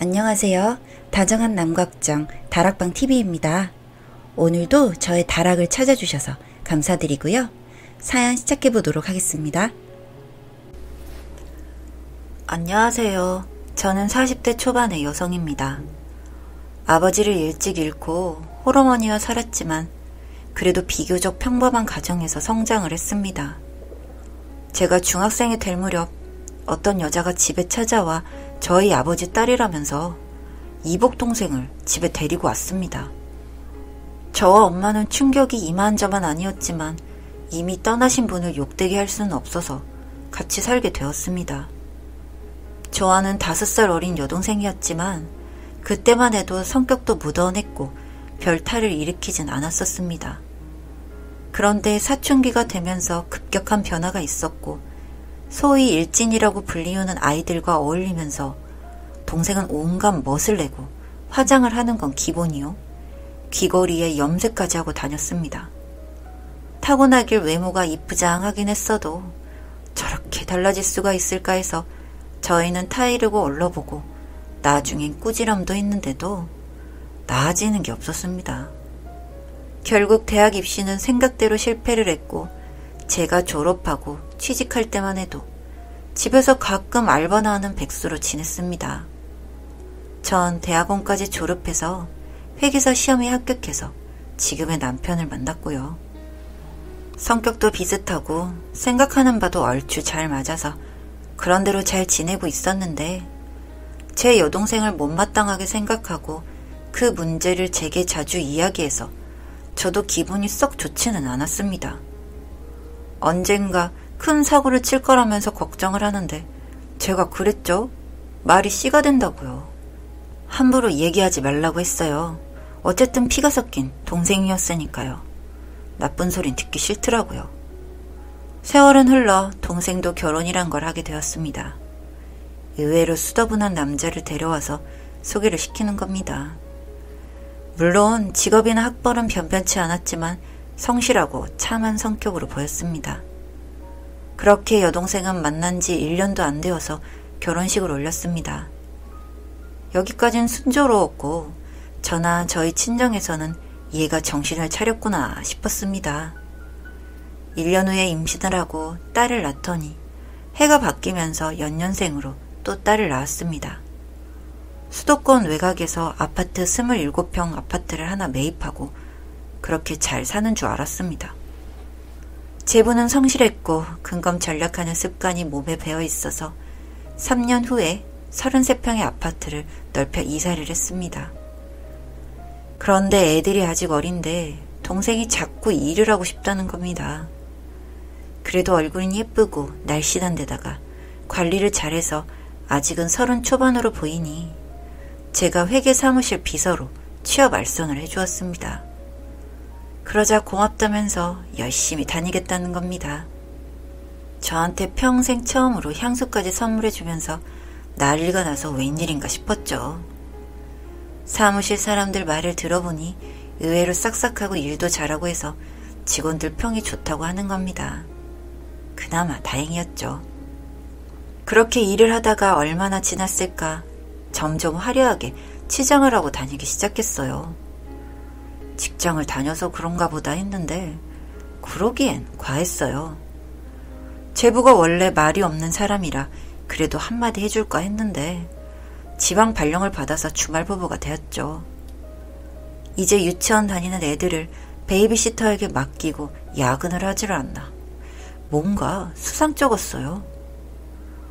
안녕하세요. 다정한 남걱정 다락방TV입니다. 오늘도 저의 다락을 찾아주셔서 감사드리고요. 사연 시작해보도록 하겠습니다. 안녕하세요. 저는 40대 초반의 여성입니다. 아버지를 일찍 잃고 홀어머니와 살았지만 그래도 비교적 평범한 가정에서 성장을 했습니다. 제가 중학생이 될 무렵 어떤 여자가 집에 찾아와 저희 아버지 딸이라면서 이복 동생을 집에 데리고 왔습니다. 저와 엄마는 충격이 이만저만 아니었지만 이미 떠나신 분을 욕되게 할 수는 없어서 같이 살게 되었습니다. 저와는 5살 어린 여동생이었지만 그때만 해도 성격도 무던했고 별 탈을 일으키진 않았었습니다. 그런데 사춘기가 되면서 급격한 변화가 있었고 소위 일진이라고 불리우는 아이들과 어울리면서 동생은 온갖 멋을 내고 화장을 하는 건 기본이요. 귀걸이에 염색까지 하고 다녔습니다. 타고나길 외모가 이쁘장하긴 했어도 저렇게 달라질 수가 있을까 해서 저희는 타이르고 얼러보고 나중엔 꾸지람도 했는데도 나아지는 게 없었습니다. 결국 대학 입시는 생각대로 실패를 했고 제가 졸업하고 취직할 때만 해도 집에서 가끔 알바나 하는 백수로 지냈습니다. 전 대학원까지 졸업해서 회계사 시험에 합격해서 지금의 남편을 만났고요. 성격도 비슷하고 생각하는 바도 얼추 잘 맞아서 그런대로 잘 지내고 있었는데 제 여동생을 못마땅하게 생각하고 그 문제를 제게 자주 이야기해서 저도 기분이 썩 좋지는 않았습니다. 언젠가 큰 사고를 칠 거라면서 걱정을 하는데 제가 그랬죠? 말이 씨가 된다고요. 함부로 얘기하지 말라고 했어요. 어쨌든 피가 섞인 동생이었으니까요. 나쁜 소린 듣기 싫더라고요. 세월은 흘러 동생도 결혼이란 걸 하게 되었습니다. 의외로 수더분한 남자를 데려와서 소개를 시키는 겁니다. 물론 직업이나 학벌은 변변치 않았지만 성실하고 참한 성격으로 보였습니다. 그렇게 여동생은 만난 지 1년도 안 되어서 결혼식을 올렸습니다. 여기까진 순조로웠고 저나 저희 친정에서는 얘가 정신을 차렸구나 싶었습니다. 1년 후에 임신을 하고 딸을 낳더니 해가 바뀌면서 연년생으로 또 딸을 낳았습니다. 수도권 외곽에서 아파트 27평 아파트를 하나 매입하고 그렇게 잘 사는 줄 알았습니다. 제부는 성실했고 근검전략하는 습관이 몸에 배어 있어서 3년 후에 33평의 아파트를 넓혀 이사를 했습니다. 그런데 애들이 아직 어린데 동생이 자꾸 일을 하고 싶다는 겁니다. 그래도 얼굴은 예쁘고 날씬한 데다가 관리를 잘해서 아직은 30 초반으로 보이니 제가 회계 사무실 비서로 취업 알선을 해주었습니다. 그러자 고맙다면서 열심히 다니겠다는 겁니다. 저한테 평생 처음으로 향수까지 선물해주면서 난리가 나서 웬일인가 싶었죠. 사무실 사람들 말을 들어보니 의외로 싹싹하고 일도 잘하고 해서 직원들 평이 좋다고 하는 겁니다. 그나마 다행이었죠. 그렇게 일을 하다가 얼마나 지났을까 점점 화려하게 치장을 하고 다니기 시작했어요. 직장을 다녀서 그런가 보다 했는데 그러기엔 과했어요. 제부가 원래 말이 없는 사람이라 그래도 한마디 해줄까 했는데 지방 발령을 받아서 주말 부부가 되었죠. 이제 유치원 다니는 애들을 베이비시터에게 맡기고 야근을 하질 않나. 뭔가 수상쩍었어요.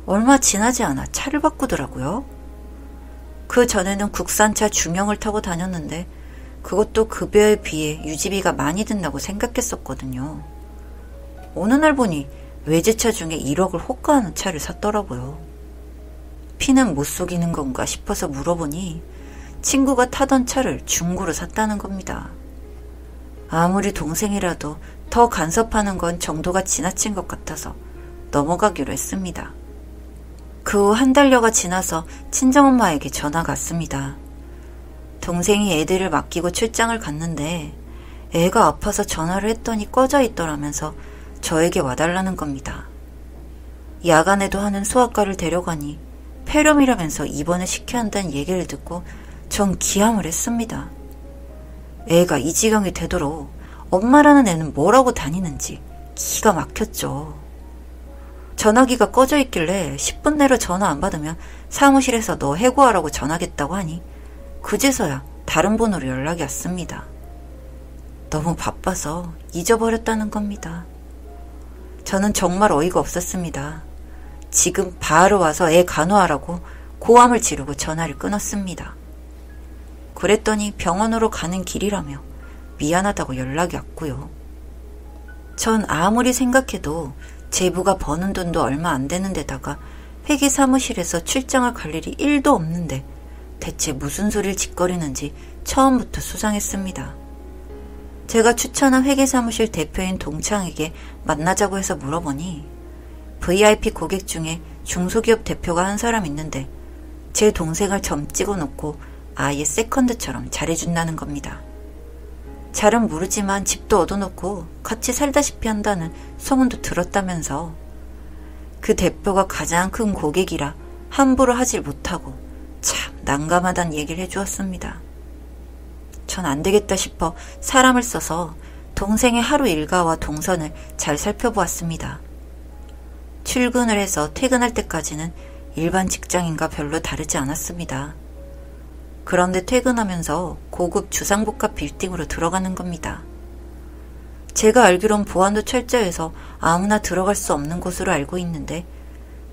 얼마 지나지 않아 차를 바꾸더라고요. 그 전에는 국산차 중형을 타고 다녔는데 그것도 급여에 비해 유지비가 많이 든다고 생각했었거든요. 어느 날 보니 외제차 중에 1억을 호가하는 차를 샀더라고요. 피는 못 속이는 건가 싶어서 물어보니 친구가 타던 차를 중고로 샀다는 겁니다. 아무리 동생이라도 더 간섭하는 건 정도가 지나친 것 같아서 넘어가기로 했습니다. 그 후 한 달여가 지나서 친정엄마에게 전화가 왔습니다. 동생이 애들을 맡기고 출장을 갔는데 애가 아파서 전화를 했더니 꺼져 있더라면서 저에게 와달라는 겁니다. 야간에도 하는 수학과를 데려가니 폐렴이라면서 입원을 시켜야 한다는 얘기를 듣고 전 기함을 했습니다. 애가 이 지경이 되도록 엄마라는 애는 뭐라고 다니는지 기가 막혔죠. 전화기가 꺼져 있길래 10분 내로 전화 안 받으면 사무실에서 너 해고하라고 전화하겠다고 하니 그제서야 다른 번호로 연락이 왔습니다. 너무 바빠서 잊어버렸다는 겁니다. 저는 정말 어이가 없었습니다. 지금 바로 와서 애 간호하라고 고함을 지르고 전화를 끊었습니다. 그랬더니 병원으로 가는 길이라며 미안하다고 연락이 왔고요. 전 아무리 생각해도 제부가 버는 돈도 얼마 안 되는 데다가 회계 사무실에서 출장을 갈 일이 1도 없는데 대체 무슨 소리를 짓거리는지 처음부터 수상했습니다. 제가 추천한 회계사무실 대표인 동창에게 만나자고 해서 물어보니 VIP 고객 중에 중소기업 대표가 한 사람 있는데 제 동생을 점 찍어놓고 아예 세컨드처럼 잘해준다는 겁니다. 잘은 모르지만 집도 얻어놓고 같이 살다시피 한다는 소문도 들었다면서 그 대표가 가장 큰 고객이라 함부로 하질 못하고 참 난감하다는 얘기를 해주었습니다. 전 안 되겠다 싶어 사람을 써서 동생의 하루 일과와 동선을 잘 살펴보았습니다. 출근을 해서 퇴근할 때까지는 일반 직장인과 별로 다르지 않았습니다. 그런데 퇴근하면서 고급 주상복합 빌딩으로 들어가는 겁니다. 제가 알기론 보안도 철저해서 아무나 들어갈 수 없는 곳으로 알고 있는데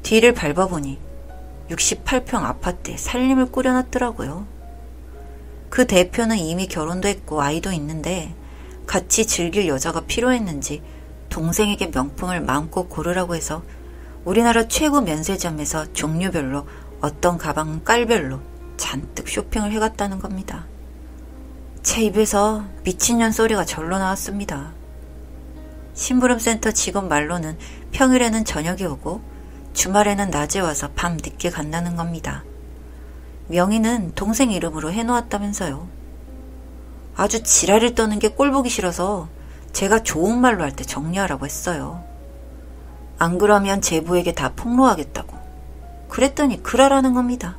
뒤를 밟아보니 68평 아파트에 살림을 꾸려놨더라고요. 그 대표는 이미 결혼도 했고 아이도 있는데 같이 즐길 여자가 필요했는지 동생에게 명품을 마음껏 고르라고 해서 우리나라 최고 면세점에서 종류별로 어떤 가방은 깔별로 잔뜩 쇼핑을 해갔다는 겁니다. 제 입에서 미친년 소리가 절로 나왔습니다. 심부름센터 직원 말로는 평일에는 저녁에 오고 주말에는 낮에 와서 밤 늦게 간다는 겁니다. 명의는 동생 이름으로 해놓았다면서요. 아주 지랄을 떠는 게 꼴보기 싫어서 제가 좋은 말로 할 때 정리하라고 했어요. 안 그러면 제부에게 다 폭로하겠다고. 그랬더니 그러라는 겁니다.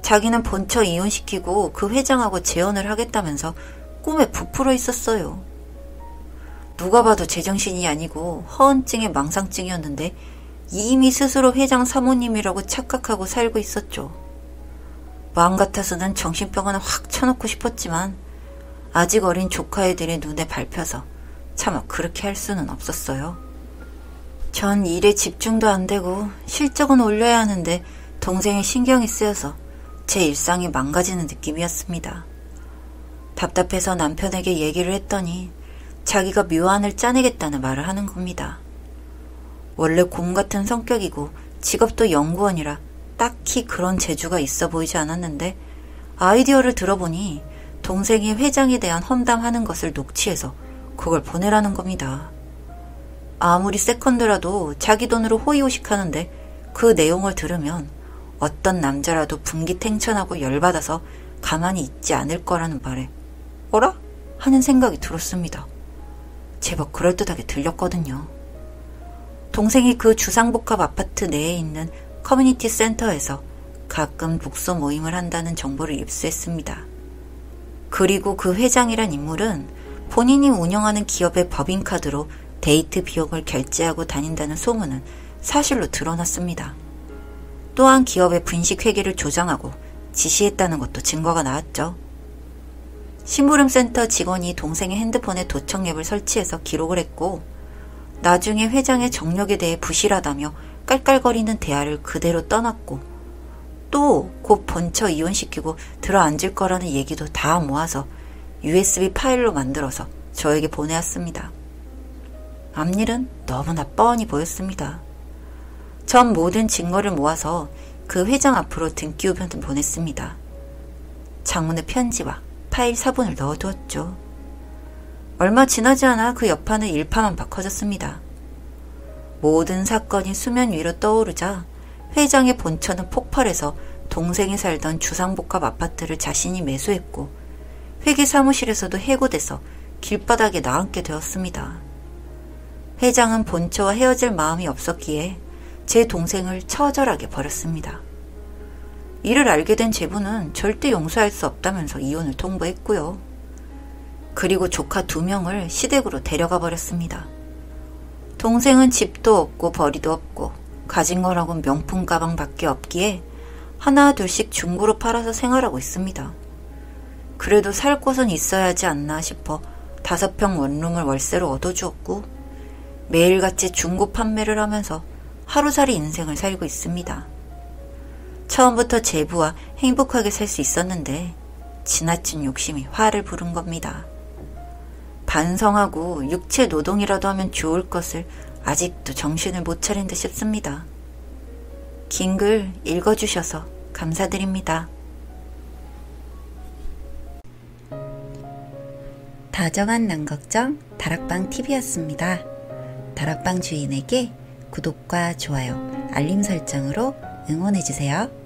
자기는 본처 이혼시키고 그 회장하고 재혼을 하겠다면서 꿈에 부풀어 있었어요. 누가 봐도 제정신이 아니고 허언증의 망상증이었는데 이미 스스로 회장 사모님이라고 착각하고 살고 있었죠. 마음 같아서는 정신병원에 확 쳐놓고 싶었지만 아직 어린 조카애들의 눈에 밟혀서 차마 그렇게 할 수는 없었어요. 전 일에 집중도 안 되고 실적은 올려야 하는데 동생의 신경이 쓰여서 제 일상이 망가지는 느낌이었습니다. 답답해서 남편에게 얘기를 했더니 자기가 묘안을 짜내겠다는 말을 하는 겁니다. 원래 곰 같은 성격이고 직업도 연구원이라 딱히 그런 재주가 있어 보이지 않았는데 아이디어를 들어보니 동생이 회장에 대한 험담하는 것을 녹취해서 그걸 보내라는 겁니다. 아무리 세컨드라도 자기 돈으로 호의호식하는데 그 내용을 들으면 어떤 남자라도 분기탱천하고 열받아서 가만히 있지 않을 거라는 말에 어라? 하는 생각이 들었습니다. 제법 그럴듯하게 들렸거든요. 동생이 그 주상복합 아파트 내에 있는 커뮤니티 센터에서 가끔 독서 모임을 한다는 정보를 입수했습니다. 그리고 그 회장이란 인물은 본인이 운영하는 기업의 법인카드로 데이트 비용을 결제하고 다닌다는 소문은 사실로 드러났습니다. 또한 기업의 분식회계를 조장하고 지시했다는 것도 증거가 나왔죠. 심부름센터 직원이 동생의 핸드폰에 도청 앱을 설치해서 기록을 했고 나중에 회장의 정력에 대해 부실하다며 깔깔거리는 대화를 그대로 떠났고 또 곧 본처 이혼시키고 들어앉을 거라는 얘기도 다 모아서 USB 파일로 만들어서 저에게 보내왔습니다. 앞일은 너무나 뻔히 보였습니다. 전 모든 증거를 모아서 그 회장 앞으로 등기우편 보냈습니다. 장문의 편지와 파일 사본을 넣어두었죠. 얼마 지나지 않아 그 여파는 일파만파 커졌습니다. 모든 사건이 수면 위로 떠오르자 회장의 본처는 폭발해서 동생이 살던 주상복합 아파트를 자신이 매수했고 회계 사무실에서도 해고돼서 길바닥에 나앉게 되었습니다. 회장은 본처와 헤어질 마음이 없었기에 제 동생을 처절하게 버렸습니다. 이를 알게 된 제부는 절대 용서할 수 없다면서 이혼을 통보했고요. 그리고 조카 2명을 시댁으로 데려가 버렸습니다. 동생은 집도 없고 벌이도 없고 가진 거라곤 명품 가방밖에 없기에 하나 둘씩 중고로 팔아서 생활하고 있습니다. 그래도 살 곳은 있어야 하지 않나 싶어 5평 원룸을 월세로 얻어주었고 매일같이 중고 판매를 하면서 하루살이 인생을 살고 있습니다. 처음부터 제부와 행복하게 살 수 있었는데 지나친 욕심이 화를 부른 겁니다. 반성하고 육체 노동이라도 하면 좋을 것을 아직도 정신을 못 차린 듯 싶습니다. 긴 글 읽어주셔서 감사드립니다. 다정한 남걱정 다락방TV였습니다. 다락방 주인에게 구독과 좋아요, 알림 설정으로 응원해주세요.